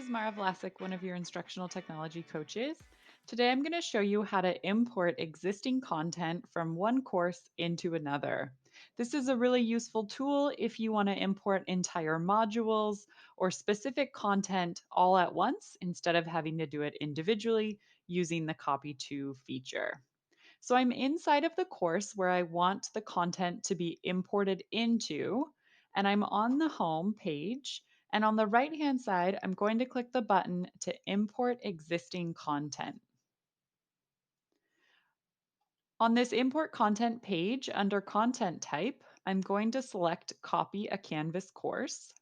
is Mara Vlasic, one of your instructional technology coaches. Today I'm going to show you how to import existing content from one course into another. This is a really useful tool if you want to import entire modules or specific content all at once instead of having to do it individually using the copy to feature. So I'm inside of the course where I want the content to be imported into, and I'm on the home page. And on the right hand side, I'm going to click the button to import existing content. On this import content page under content type, I'm going to select copy a Canvas course.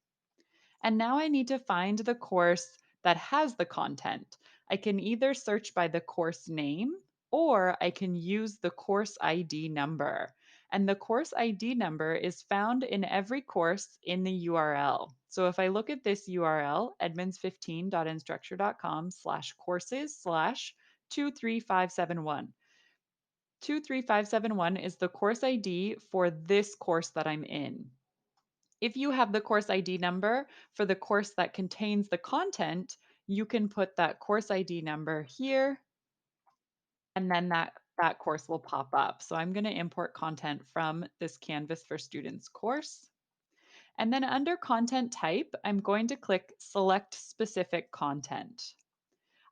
And now I need to find the course that has the content. I can either search by the course name or I can use the course ID number. And the course ID number is found in every course in the URL. So if I look at this URL, edmonds15.instructure.com/courses/23571. 23571 is the course ID for this course that I'm in. If you have the course ID number for the course that contains the content, you can put that course ID number here, and then that course will pop up. So I'm going to import content from this Canvas for Students course. And then under content type, I'm going to click select specific content.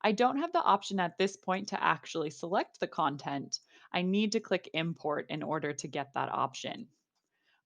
I don't have the option at this point to actually select the content. I need to click import in order to get that option.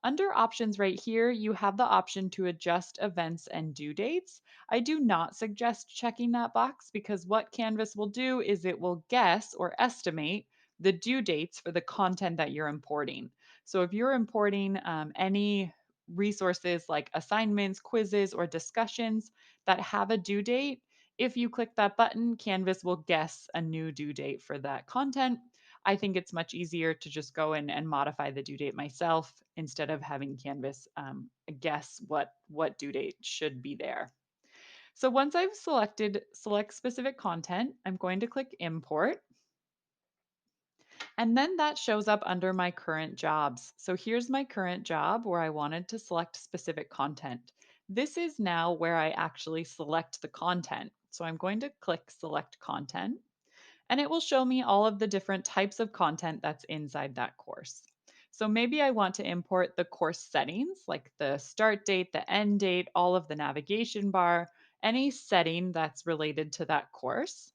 Under options right here, you have the option to adjust events and due dates. I do not suggest checking that box because what Canvas will do is it will guess or estimate the due dates for the content that you're importing. So if you're importing any resources like assignments, quizzes, or discussions that have a due date, if you click that button, Canvas will guess a new due date for that content. I think it's much easier to just go in and modify the due date myself instead of having Canvas guess what due date should be there. So once I've selected select specific content, I'm going to click import. And then that shows up under my current jobs. So here's my current job where I wanted to select specific content. This is now where I actually select the content. So I'm going to click select content and it will show me all of the different types of content that's inside that course. So maybe I want to import the course settings like the start date, the end date, all of the navigation bar, any setting that's related to that course.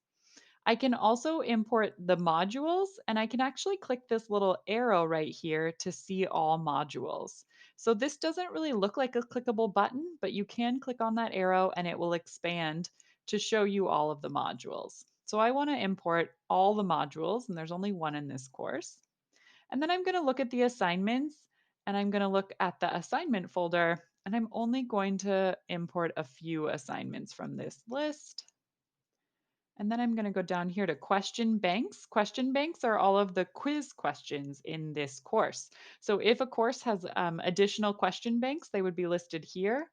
I can also import the modules, and I can actually click this little arrow right here to see all modules. So this doesn't really look like a clickable button, but you can click on that arrow and it will expand to show you all of the modules. So I want to import all the modules, and there's only one in this course. And then I'm going to look at the assignments, and I'm going to look at the assignment folder, and I'm only going to import a few assignments from this list. And then I'm going to go down here to question banks. Question banks are all of the quiz questions in this course. So if a course has additional question banks, they would be listed here.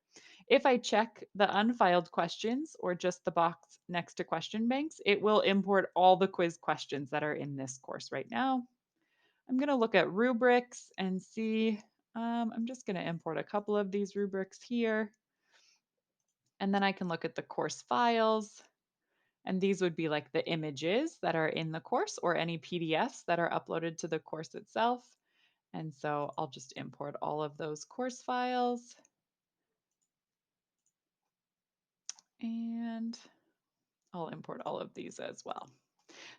If I check the unfiled questions or just the box next to question banks, it will import all the quiz questions that are in this course right now. I'm going to look at rubrics and see. I'm just going to import a couple of these rubrics here. And then I can look at the course files. And these would be like the images that are in the course or any PDFs that are uploaded to the course itself. And so I'll just import all of those course files. And I'll import all of these as well.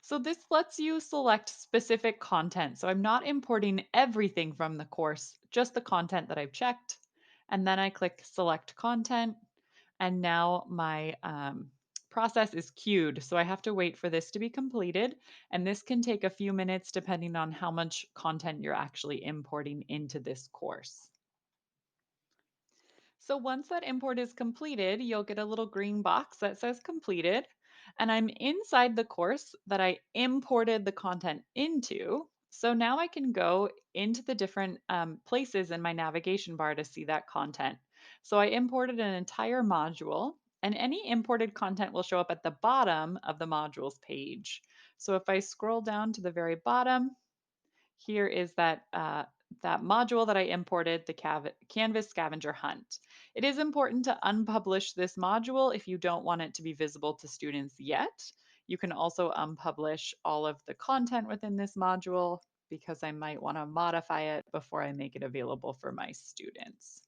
So this lets you select specific content. So I'm not importing everything from the course, just the content that I've checked. And then I click select content. And now my process is queued. So I have to wait for this to be completed. And this can take a few minutes depending on how much content you're actually importing into this course. So once that import is completed, you'll get a little green box that says completed. And I'm inside the course that I imported the content into. So now I can go into the different places in my navigation bar to see that content. So I imported an entire module, and any imported content will show up at the bottom of the modules page. So if I scroll down to the very bottom, here is that that module that I imported, the Canvas scavenger hunt. It is important to unpublish this module if you don't want it to be visible to students yet. You can also unpublish all of the content within this module because I might want to modify it before I make it available for my students.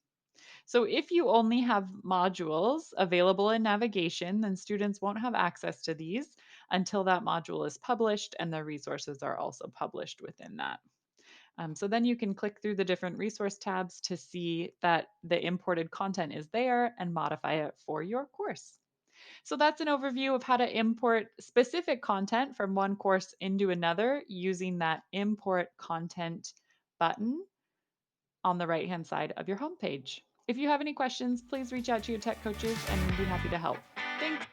So, if you only have modules available in navigation, then students won't have access to these until that module is published and the resources are also published within that. So then you can click through the different resource tabs to see that the imported content is there and modify it for your course. So that's an overview of how to import specific content from one course into another using that import content button on the right hand side of your homepage. If you have any questions, please reach out to your tech coaches and be happy to help. Thanks.